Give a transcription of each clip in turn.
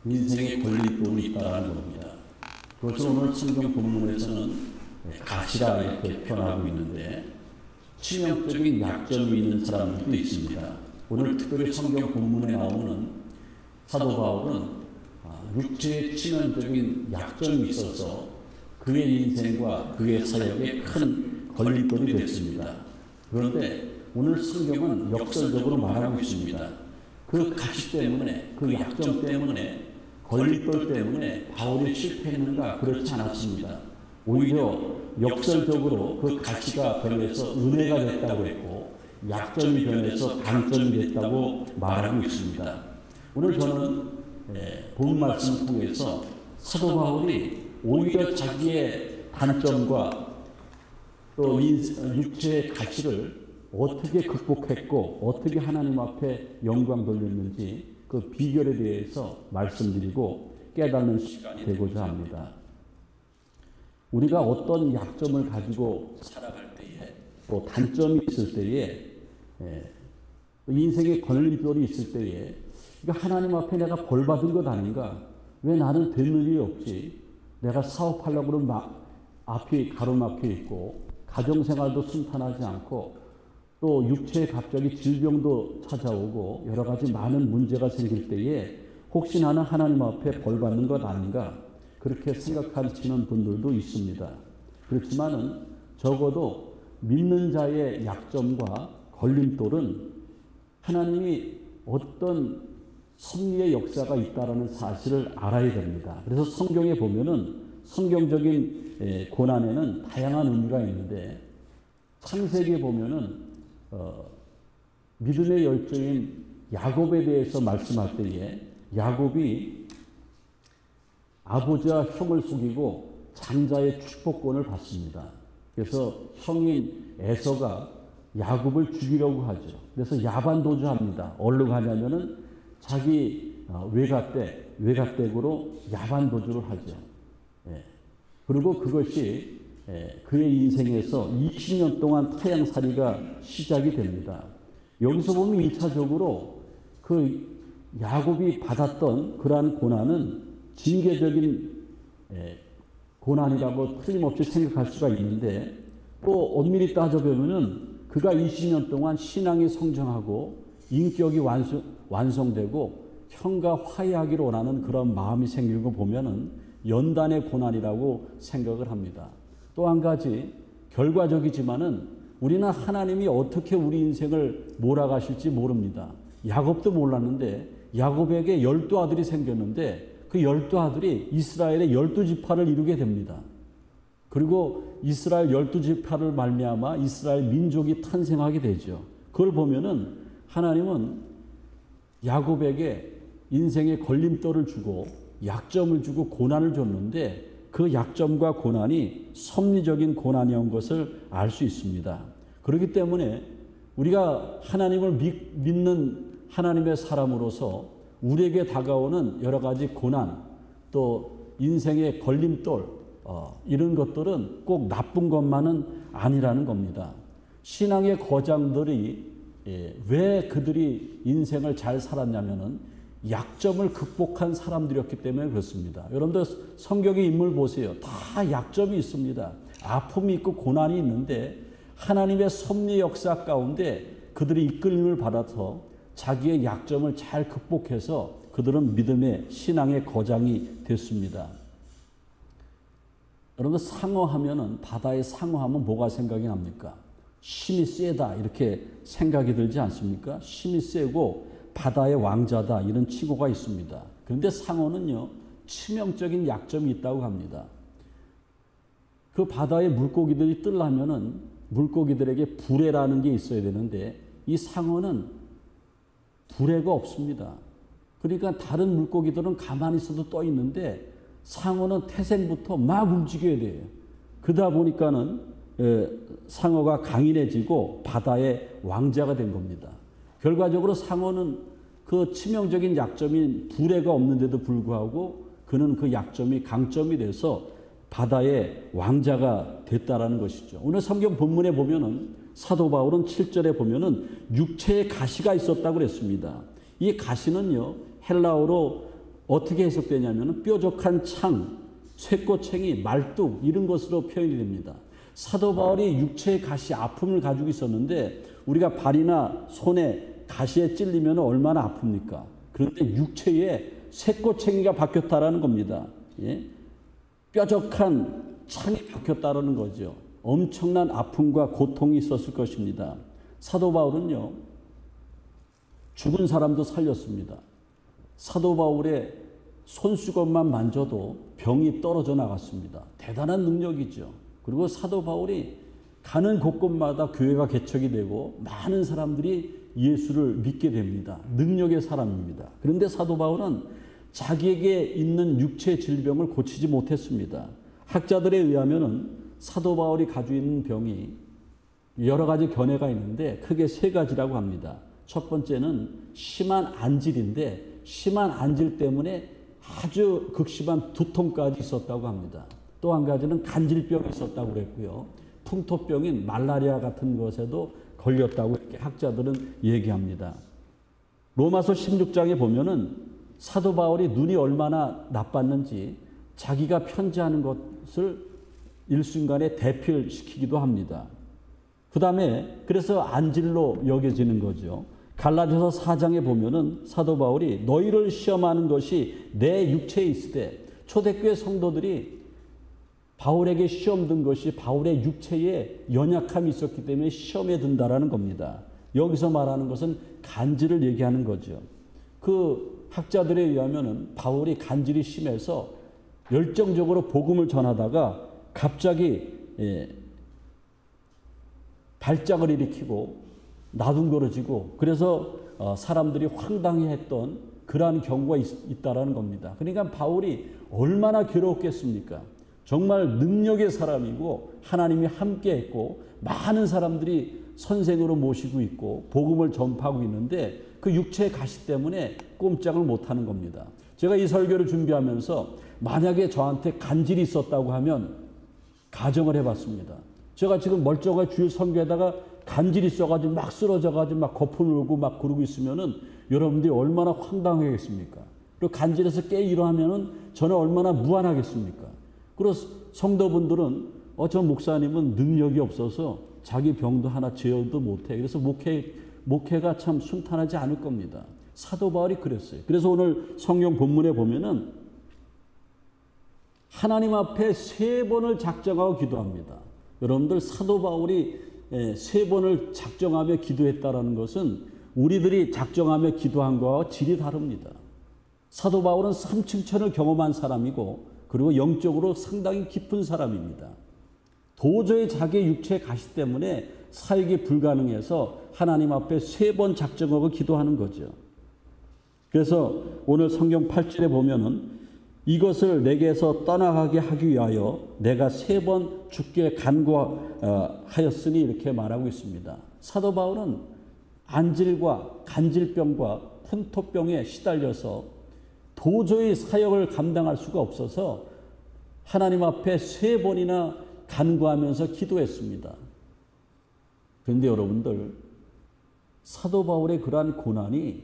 인생의 걸림돌이 있다는 겁니다. 그것을 오늘 성경 본문에서는 가시라 이렇게 표현하고 있는데 치명적인 약점이 있는 사람들도 있습니다. 오늘 특별히 성경 본문에 나오는 사도 바울은 육체의 치명적인 약점이 있어서 그의 인생과 그의 사역에 큰 걸림돌이 됐습니다. 그런데 오늘 성경은 역설적으로 말하고 있습니다. 그 가시 때문에, 그 약점 때문에, 걸림돌 때문에 바울이 실패했는가? 그렇지 않았습니다. 오히려 역설적으로 그 가시가 변해서 은혜가 됐다고 했고 약점이 변해서 강점이 됐다고 말하고 있습니다. 오늘 저는 본 말씀을 통해서 사도 바울이 오히려 자기의 단점과 또 육체의 가치를 어떻게 극복했고 어떻게 하나님 앞에 영광 돌렸는지 그 비결에 대해서 말씀드리고 깨닫는 시간이 되고자 합니다. 우리가 어떤 약점을 가지고 살아갈 때에 또 단점이 있을 때에 인생의 걸림돌이 있을 때에 하나님 앞에 내가 벌 받은 것 아닌가? 왜 나는 되는 일이 없지? 내가 사업하려고 그러면 앞이 가로막혀 있고 가정생활도 순탄하지 않고 또 육체에 갑자기 질병도 찾아오고 여러 가지 많은 문제가 생길 때에 혹시 나는 하나님 앞에 벌 받는 것 아닌가? 그렇게 생각하시는 분들도 있습니다. 그렇지만은 적어도 믿는 자의 약점과 걸림돌은 하나님이 어떤 섭리의 역사가 있다라는 사실을 알아야 됩니다. 그래서 성경에 보면은 성경적인 고난에는 다양한 의미가 있는데 창세기에 보면은 믿음의 열정인 야곱에 대해서 말씀할 때에 야곱이 아버지와 형을 속이고 장자의 축복권을 받습니다. 그래서 형인 에서가 야곱을 죽이려고 하죠. 그래서 야반도주합니다. 어디로 가냐면은 자기 외갓댁으로 야반도주를 하죠. 그리고 그것이 그의 인생에서 20년 동안 타향살이가 시작이 됩니다. 여기서 보면 1차적으로 그 야곱이 받았던 그러한 고난은 징계적인 고난이라고 틀림없이 생각할 수가 있는데 또 엄밀히 따져보면은 그가 20년 동안 신앙이 성장하고 인격이 완성되고 형과 화해하기를 원하는 그런 마음이 생기는 거 보면은 연단의 고난이라고 생각을 합니다. 또 한 가지 결과적이지만은 우리는 하나님이 어떻게 우리 인생을 몰아가실지 모릅니다. 야곱도 몰랐는데 야곱에게 12아들이 생겼는데 그 12아들이 이스라엘의 12지파를 이루게 됩니다. 그리고 이스라엘 12지파를 말미암아 이스라엘 민족이 탄생하게 되죠. 그걸 보면은 하나님은 야곱에게 인생의 걸림돌을 주고 약점을 주고 고난을 줬는데 그 약점과 고난이 섭리적인 고난이온 것을 알 수 있습니다. 그렇기 때문에 우리가 하나님을 믿는 하나님의 사람으로서 우리에게 다가오는 여러 가지 고난 또 인생의 걸림돌 이런 것들은 꼭 나쁜 것만은 아니라는 겁니다. 신앙의 거장들이 왜 그들이 인생을 잘 살았냐면은 약점을 극복한 사람들이었기 때문에 그렇습니다. 여러분들 성경의 인물 보세요. 다 약점이 있습니다. 아픔이 있고 고난이 있는데 하나님의 섭리 역사 가운데 그들이 이끌림을 받아서 자기의 약점을 잘 극복해서 그들은 믿음의 신앙의 거장이 됐습니다. 여러분들 상어하면은 바다에 상어하면 뭐가 생각이 납니까? 힘이 세다 이렇게 생각이 들지 않습니까? 힘이 세고 바다의 왕자다 이런 칭호가 있습니다. 그런데 상어는요 치명적인 약점이 있다고 합니다. 그 바다의 물고기들이 뜨려면은 물고기들에게 불에라는 게 있어야 되는데 이 상어는 불에가 없습니다. 그러니까 다른 물고기들은 가만히 있어도 떠 있는데 상어는 태생부터 막 움직여야 돼요. 그러다 보니까는 상어가 강인해지고 바다의 왕자가 된 겁니다. 결과적으로 상어는 그 치명적인 약점인 불에가 없는데도 불구하고 그는 그 약점이 강점이 돼서 바다의 왕자가 됐다라는 것이죠. 오늘 성경 본문에 보면은 사도 바울은 7절에 보면은 육체에 가시가 있었다고 그랬습니다. 이 가시는요 헬라어로 어떻게 해석되냐면 뾰족한 창, 쇠꼬챙이, 말뚝 이런 것으로 표현이 됩니다. 사도 바울이 육체의 가시 아픔을 가지고 있었는데 우리가 발이나 손에 가시에 찔리면 얼마나 아픕니까? 그런데 육체에 쇠꼬챙이가 박혔다라는 겁니다. 예? 뾰족한 창이 박혔다라는 거죠. 엄청난 아픔과 고통이 있었을 것입니다. 사도 바울은요, 죽은 사람도 살렸습니다. 사도 바울의 손수건만 만져도 병이 떨어져 나갔습니다. 대단한 능력이죠. 그리고 사도 바울이 가는 곳곳마다 교회가 개척이 되고 많은 사람들이 예수를 믿게 됩니다. 능력의 사람입니다. 그런데 사도 바울은 자기에게 있는 육체 질병을 고치지 못했습니다. 학자들에 의하면은 사도 바울이 가지고 있는 병이 여러 가지 견해가 있는데 크게 세 가지라고 합니다. 첫 번째는 심한 안질인데 심한 안질 때문에 아주 극심한 두통까지 있었다고 합니다. 또 한 가지는 간질병이 있었다고 그랬고요. 풍토병인 말라리아 같은 것에도 걸렸다고 이렇게 학자들은 얘기합니다. 로마서 16장에 보면은 사도 바울이 눈이 얼마나 나빴는지 자기가 편지하는 것을 일순간에 대필시키기도 합니다. 그 다음에 그래서 안질로 여겨지는 거죠. 갈라디아서 4장에 보면은 사도 바울이 너희를 시험하는 것이 내 육체에 있으되 초대교회 성도들이 바울에게 시험 든 것이 바울의 육체에 연약함이 있었기 때문에 시험에 든다라는 겁니다. 여기서 말하는 것은 간질을 얘기하는 거죠. 그 학자들에 의하면은 바울이 간질이 심해서 열정적으로 복음을 전하다가 갑자기 발작을 일으키고 나둥거려지고 그래서 사람들이 황당해했던 그러한 경우가 있다라는 겁니다. 그러니까 바울이 얼마나 괴로웠겠습니까? 정말 능력의 사람이고 하나님이 함께했고 많은 사람들이 선생으로 모시고 있고 복음을 전파하고 있는데 그 육체의 가시 때문에 꼼짝을 못하는 겁니다. 제가 이 설교를 준비하면서 만약에 저한테 간질이 있었다고 하면 가정을 해봤습니다. 제가 지금 멀쩡하게 주일 선교에다가 간질이 있어가지고 막 쓰러져가지고 막 거품을 오고 막 그러고 있으면은 여러분들이 얼마나 황당하겠습니까? 그리고 간질에서 깨 일어나면은 저는 얼마나 무안하겠습니까? 그리고 성도분들은 저 목사님은 능력이 없어서 자기 병도 하나 제어도 못해. 그래서 목회가 참 순탄하지 않을 겁니다. 사도 바울이 그랬어요. 그래서 오늘 성경 본문에 보면은 하나님 앞에 3번을 작정하고 기도합니다. 여러분들 사도 바울이 3번을 작정하며 기도했다라는 것은 우리들이 작정하며 기도한 거와 질이 다릅니다. 사도 바울은 삼층천을 경험한 사람이고 그리고 영적으로 상당히 깊은 사람입니다. 도저히 자기의 육체의 가시 때문에 사역이 불가능해서 하나님 앞에 3번 작정하고 기도하는 거죠. 그래서 오늘 성경 8절에 보면은 이것을 내게서 떠나가게 하기 위하여 내가 3번 주께 간구하였으니 이렇게 말하고 있습니다. 사도 바울은 안질과 간질병과 풍토병에 시달려서 도저히 사역을 감당할 수가 없어서 하나님 앞에 3번이나 간구하면서 기도했습니다. 그런데 여러분들 사도 바울의 그러한 고난이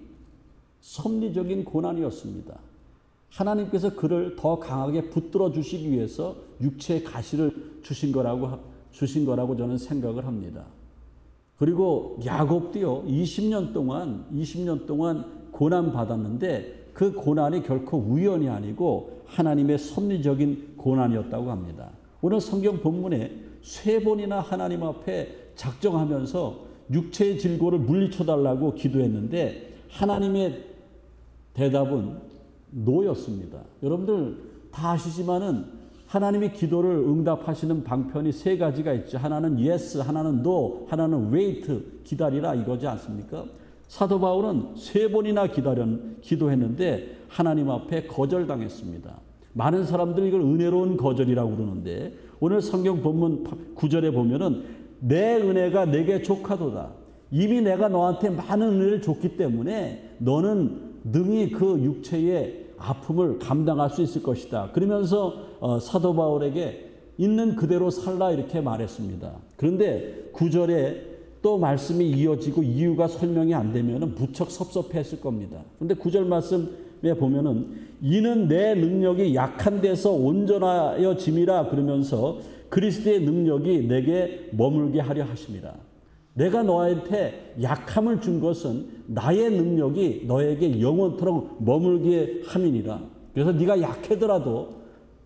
섭리적인 고난이었습니다. 하나님께서 그를 더 강하게 붙들어 주시기 위해서 육체의 가시를 주신 거라고 저는 생각을 합니다. 그리고 야곱도요 20년 동안 고난 받았는데 그 고난이 결코 우연이 아니고 하나님의 섭리적인 고난이었다고 합니다. 오늘 성경 본문에 3번이나 하나님 앞에 작정하면서 육체의 질고를 물리쳐달라고 기도했는데 하나님의 대답은 노였습니다. 여러분들 다 아시지만은 하나님이 기도를 응답하시는 방편이 3가지가 있죠. 하나는 yes, 하나는 no, 하나는 wait, 기다리라 이거지 않습니까? 사도 바울은 3번이나 기도했는데 하나님 앞에 거절당했습니다. 많은 사람들이 이걸 은혜로운 거절이라고 그러는데 오늘 성경 본문 9절에 보면은 내 은혜가 내게 족하도다. 이미 내가 너한테 많은 은혜를 줬기 때문에 너는 능히 그 육체의 아픔을 감당할 수 있을 것이다. 그러면서 사도 바울에게 있는 그대로 살라 이렇게 말했습니다. 그런데 9절에 또 말씀이 이어지고 이유가 설명이 안 되면 무척 섭섭했을 겁니다. 그런데 9절 말씀 보면은 이는 내 능력이 약한 데서 온전하여짐이라 그러면서 그리스도의 능력이 내게 머물게 하려 하심이라. 내가 너한테 약함을 준 것은 나의 능력이 너에게 영원토록 머물게 함이니라. 그래서 네가 약하더라도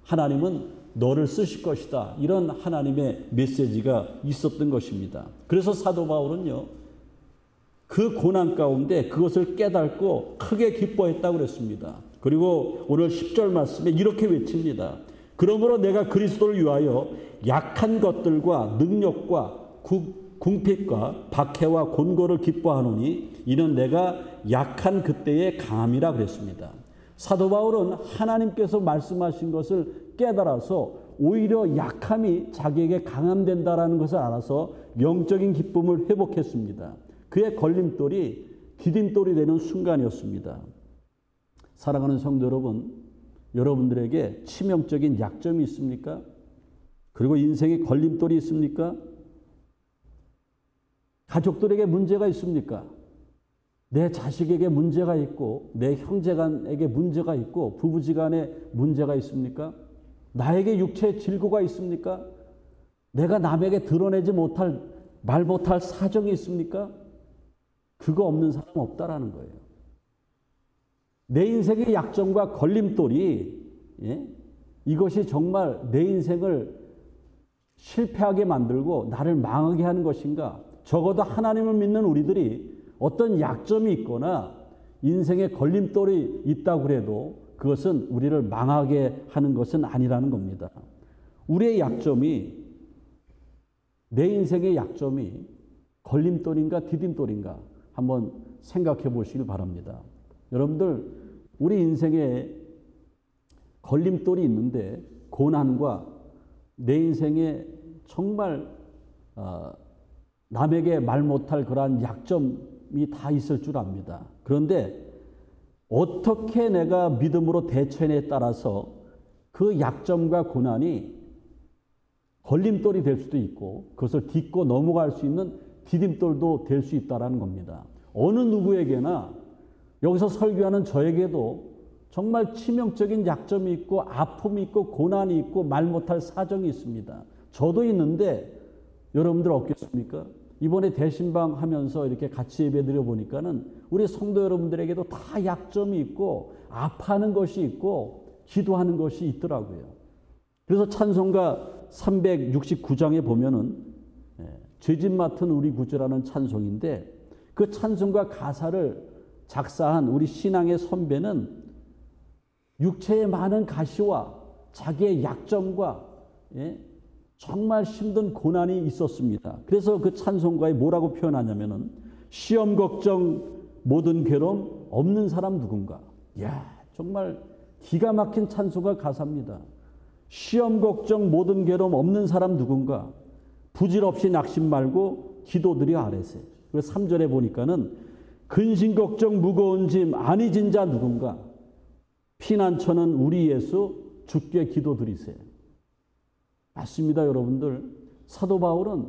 하나님은 너를 쓰실 것이다. 이런 하나님의 메시지가 있었던 것입니다. 그래서 사도 바울은요, 그 고난 가운데 그것을 깨닫고 크게 기뻐했다고 그랬습니다. 그리고 오늘 10절 말씀에 이렇게 외칩니다. 그러므로 내가 그리스도를 위하여 약한 것들과 능력과 궁핍과 박해와 곤고를 기뻐하노니 이는 내가 약한 그때의 강함이라 그랬습니다. 사도 바울은 하나님께서 말씀하신 것을 깨달아서 오히려 약함이 자기에게 강함된다라는 것을 알아서 영적인 기쁨을 회복했습니다. 그의 걸림돌이 디딤돌이 되는 순간이었습니다. 사랑하는 성도 여러분, 여러분들에게 치명적인 약점이 있습니까? 그리고 인생의 걸림돌이 있습니까? 가족들에게 문제가 있습니까? 내 자식에게 문제가 있고 내 형제간에게 문제가 있고 부부지간에 문제가 있습니까? 나에게 육체의 질고가 있습니까? 내가 남에게 드러내지 못할 말 못할 사정이 있습니까? 그거 없는 사람 없다라는 거예요. 내 인생의 약점과 걸림돌이 이것이 정말 내 인생을 실패하게 만들고 나를 망하게 하는 것인가? 적어도 하나님을 믿는 우리들이 어떤 약점이 있거나 인생에 걸림돌이 있다고 해도 그것은 우리를 망하게 하는 것은 아니라는 겁니다. 우리의 약점이, 내 인생의 약점이 걸림돌인가 디딤돌인가 한번 생각해 보시길 바랍니다. 여러분들, 우리 인생에 걸림돌이 있는데 고난과 내 인생에 정말 남에게 말 못할 그러한 약점이 다 있을 줄 압니다. 그런데 어떻게 내가 믿음으로 대처해내에 따라서 그 약점과 고난이 걸림돌이 될 수도 있고 그것을 딛고 넘어갈 수 있는 디딤돌도 될 수 있다는 겁니다. 어느 누구에게나 여기서 설교하는 저에게도 정말 치명적인 약점이 있고 아픔이 있고 고난이 있고 말 못할 사정이 있습니다. 저도 있는데 여러분들 없겠습니까? 이번에 대신방 하면서 이렇게 같이 예배드려 보니까는 우리 성도 여러분들에게도 다 약점이 있고 아파하는 것이 있고 기도하는 것이 있더라고요. 그래서 찬송가 369장에 보면은 죄짐 맡은 우리 구주라는 찬송인데 그 찬송가 가사를 작사한 우리 신앙의 선배는 육체의 많은 가시와 자기의 약점과 정말 힘든 고난이 있었습니다. 그래서 그 찬송가에 뭐라고 표현하냐면은 시험 걱정 모든 괴로움 없는 사람 누군가. 이야, 정말 기가 막힌 찬송가 가사입니다. 시험 걱정 모든 괴로움 없는 사람 누군가. 부질없이 낙심 말고 기도드려 아뢰세. 그래서 3절에 보니까는 근심 걱정 무거운 짐 아니 진 자 누군가. 피난처는 우리 예수 주께 기도드리세요. 맞습니다, 여러분들. 사도 바울은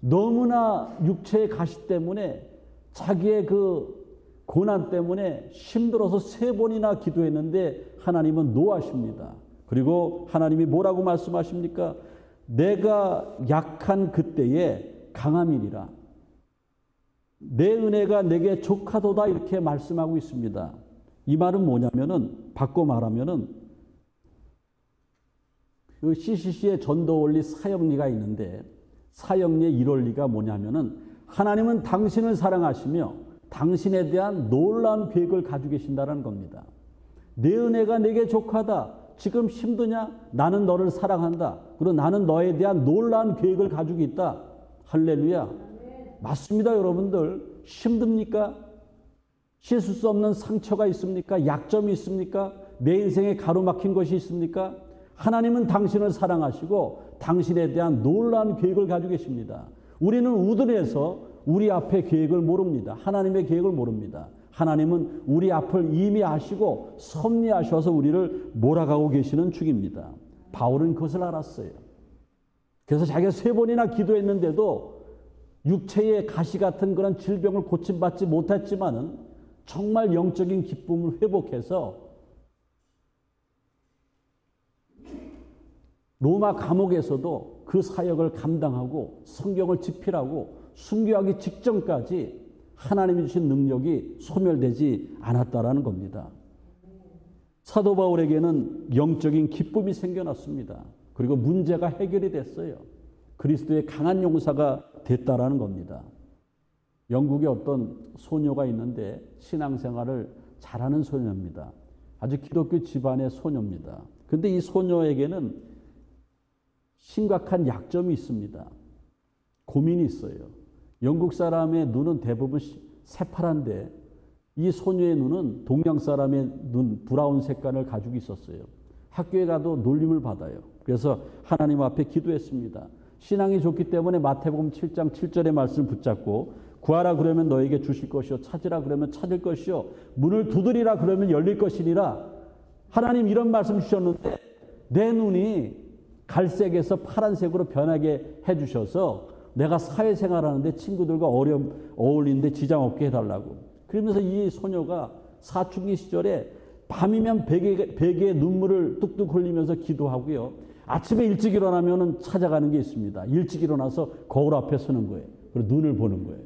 너무나 육체의 가시 때문에 자기의 그 고난 때문에 힘들어서 3번이나 기도했는데 하나님은 노하십니다. 그리고 하나님이 뭐라고 말씀하십니까? 내가 약한 그때에 강함이니라. 내 은혜가 내게 족하도다 이렇게 말씀하고 있습니다. 이 말은 뭐냐면은 바꿔 말하면은 그 CCC의 전도 원리 사역리가 있는데 사역리의 1원리가 뭐냐면은 하나님은 당신을 사랑하시며 당신에 대한 놀라운 계획을 가지고 계신다는 겁니다. 내 은혜가 내게 족하다. 지금 힘드냐? 나는 너를 사랑한다. 그리고 나는 너에 대한 놀라운 계획을 가지고 있다. 할렐루야. 맞습니다, 여러분들. 힘듭니까? 씻을 수 없는 상처가 있습니까? 약점이 있습니까? 내 인생에 가로막힌 것이 있습니까? 하나님은 당신을 사랑하시고 당신에 대한 놀라운 계획을 가지고 계십니다. 우리는 우둔해서 우리 앞의 계획을 모릅니다. 하나님의 계획을 모릅니다. 하나님은 우리 앞을 이미 아시고 섭리하셔서 우리를 몰아가고 계시는 중입니다. 바울은 그것을 알았어요. 그래서 자기가 3번이나 기도했는데도 육체의 가시 같은 그런 질병을 고침받지 못했지만은 정말 영적인 기쁨을 회복해서 로마 감옥에서도 그 사역을 감당하고 성경을 집필하고 순교하기 직전까지 하나님이 주신 능력이 소멸되지 않았다라는 겁니다. 사도 바울에게는 영적인 기쁨이 생겨났습니다. 그리고 문제가 해결이 됐어요. 그리스도의 강한 용사가 됐다라는 겁니다. 영국에 어떤 소녀가 있는데 신앙생활을 잘하는 소녀입니다. 아주 기독교 집안의 소녀입니다. 그런데 이 소녀에게는 심각한 약점이 있습니다. 고민이 있어요. 영국 사람의 눈은 대부분 새파란데 이 소녀의 눈은 동양 사람의 눈 브라운 색깔을 가지고 있었어요. 학교에 가도 놀림을 받아요. 그래서 하나님 앞에 기도했습니다. 신앙이 좋기 때문에 마태복음 7장 7절의 말씀을 붙잡고 구하라 그러면 너에게 주실 것이요 찾으라 그러면 찾을 것이요 문을 두드리라 그러면 열릴 것이니라. 하나님 이런 말씀 주셨는데 내 눈이 갈색에서 파란색으로 변하게 해주셔서 내가 사회생활하는데 친구들과 어울리는데 지장 없게 해달라고. 그러면서 이 소녀가 사춘기 시절에 밤이면 베개에 눈물을 뚝뚝 흘리면서 기도하고요. 아침에 일찍 일어나면 찾아가는 게 있습니다. 일찍 일어나서 거울 앞에 서는 거예요. 그리고 눈을 보는 거예요.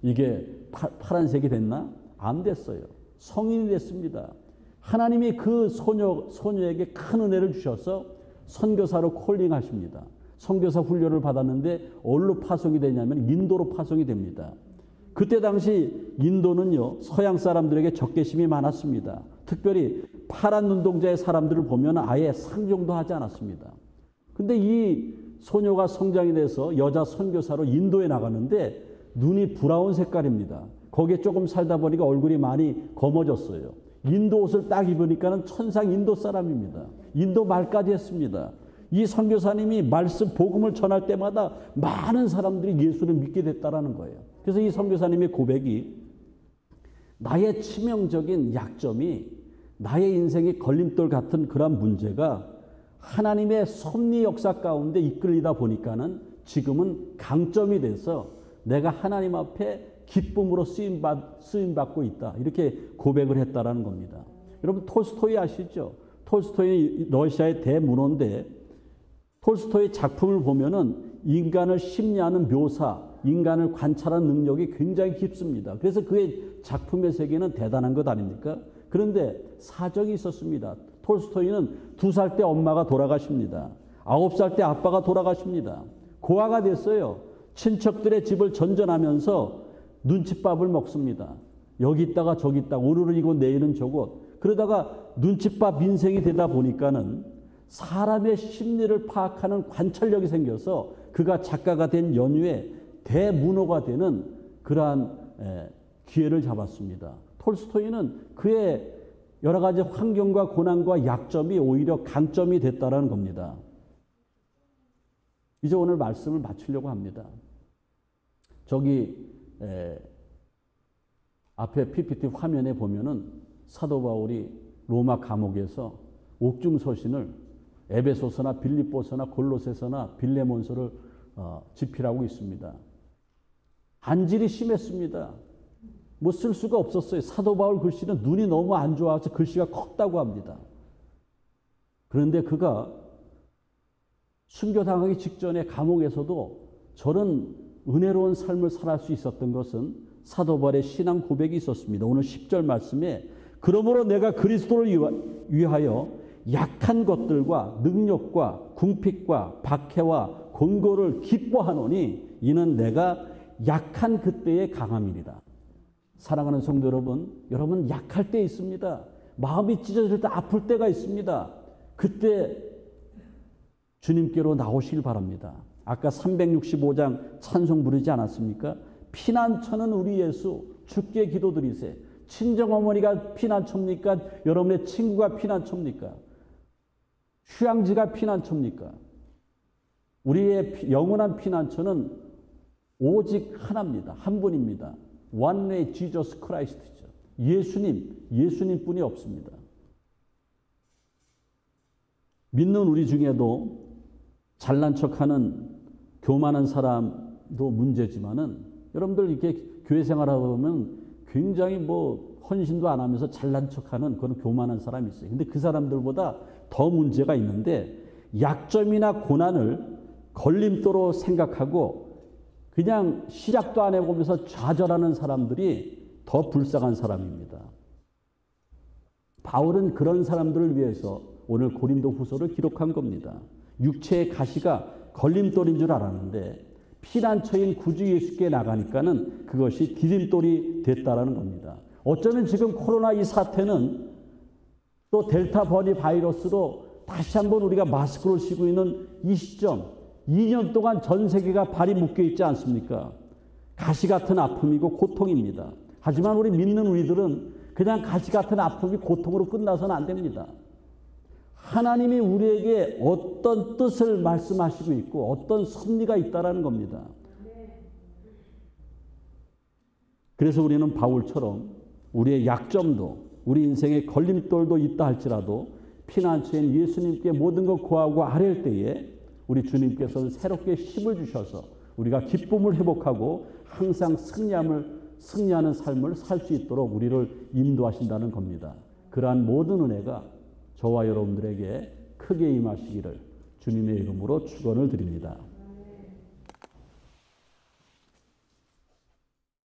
이게 파란색이 됐나? 안 됐어요. 성인이 됐습니다. 하나님이 그 소녀에게 큰 은혜를 주셔서 선교사로 콜링하십니다. 선교사 훈련을 받았는데 어디로 파송이 되냐면 인도로 파송이 됩니다. 그때 당시 인도는요 서양 사람들에게 적개심이 많았습니다. 특별히 파란 눈동자의 사람들을 보면 아예 상종도 하지 않았습니다. 근데 이 소녀가 성장이 돼서 여자 선교사로 인도에 나가는데 눈이 브라운 색깔입니다. 거기에 조금 살다 보니까 얼굴이 많이 검어졌어요. 인도 옷을 딱 입으니까는 천상 인도 사람입니다. 인도 말까지 했습니다. 이 선교사님이 말씀 복음을 전할 때마다 많은 사람들이 예수를 믿게 됐다라는 거예요. 그래서 이 선교사님의 고백이 나의 치명적인 약점이 나의 인생의 걸림돌 같은 그런 문제가 하나님의 섭리 역사 가운데 이끌리다 보니까는 지금은 강점이 돼서 내가 하나님 앞에 기쁨으로 쓰임받고 있다. 이렇게 고백을 했다라는 겁니다. 여러분 톨스토이 아시죠? 톨스토이 러시아의 대문호인데 톨스토이 작품을 보면은 인간을 심리하는 묘사, 인간을 관찰하는 능력이 굉장히 깊습니다. 그래서 그의 작품의 세계는 대단한 것 아닙니까? 그런데 사정이 있었습니다. 톨스토이는 2살 때 엄마가 돌아가십니다. 9살 때 아빠가 돌아가십니다. 고아가 됐어요. 친척들의 집을 전전하면서 눈칫밥을 먹습니다. 여기 있다가 저기 있다가 오늘은 이곳 내일은 저곳. 그러다가 눈칫밥 인생이 되다 보니까는 사람의 심리를 파악하는 관찰력이 생겨서 그가 작가가 된 연후에 대문호가 되는 그러한 기회를 잡았습니다. 톨스토이는 그의 여러 가지 환경과 고난과 약점이 오히려 강점이 됐다라는 겁니다. 이제 오늘 말씀을 마치려고 합니다. 저기 앞에 PPT 화면에 보면은 사도 바울이 로마 감옥에서 옥중서신을 에베소서나 빌립보서나 골로새서나 빌레몬서를 집필하고 있습니다. 안질이 심했습니다. 뭐 쓸 수가 없었어요. 사도 바울 글씨는 눈이 너무 안 좋아서 글씨가 컸다고 합니다. 그런데 그가 순교당하기 직전에 감옥에서도 저런 은혜로운 삶을 살 수 있었던 것은 사도 바울의 신앙 고백이 있었습니다. 오늘 10절 말씀에 그러므로 내가 그리스도를 위하여 약한 것들과 능력과 궁핍과 박해와 곤고를 기뻐하노니 이는 내가 약한 그때의 강함이니라. 사랑하는 성도 여러분 약할 때 있습니다. 마음이 찢어질 때 아플 때가 있습니다. 그때 주님께로 나오시길 바랍니다. 아까 365장 찬송 부르지 않았습니까? 피난처는 우리 예수 주께 기도드리세. 친정어머니가 피난처입니까? 여러분의 친구가 피난처입니까? 휴양지가 피난처입니까? 우리의 영원한 피난처는 오직 하나입니다. 한 분입니다. One way Jesus Christ죠. 예수님뿐이 없습니다. 믿는 우리 중에도 잘난 척하는 교만한 사람도 문제지만은 여러분들 이렇게 교회 생활하다 보면 굉장히 헌신도 안 하면서 잘난 척하는 그런 교만한 사람이 있어요. 근데 그 사람들보다 더 문제가 있는데 약점이나 고난을 걸림돌로 생각하고 그냥 시작도 안 해보면서 좌절하는 사람들이 더 불쌍한 사람입니다. 바울은 그런 사람들을 위해서 오늘 고린도 후서를 기록한 겁니다. 육체의 가시가 걸림돌인 줄 알았는데 피난처인 구주 예수께 나가니까는 그것이 디딤돌이 됐다라는 겁니다. 어쩌면 지금 코로나 이 사태는 또 델타 변이 바이러스로 다시 한번 우리가 마스크를 쓰고 있는 이 시점, 2년 동안 전 세계가 발이 묶여 있지 않습니까? 가시 같은 아픔이고 고통입니다. 하지만 우리 믿는 우리들은 그냥 가시 같은 아픔이 고통으로 끝나서는 안 됩니다. 하나님이 우리에게 어떤 뜻을 말씀하시고 있고 어떤 섭리가 있다라는 겁니다. 그래서 우리는 바울처럼 우리의 약점도 우리 인생의 걸림돌도 있다 할지라도 피난처인 예수님께 모든 것 구하고 아뢰일 때에 우리 주님께서는 새롭게 힘을 주셔서 우리가 기쁨을 회복하고 항상 승리하는 삶을 살 수 있도록 우리를 인도하신다는 겁니다. 그러한 모든 은혜가 저와 여러분들에게 크게 임하시기를 주님의 이름으로 축원을 드립니다.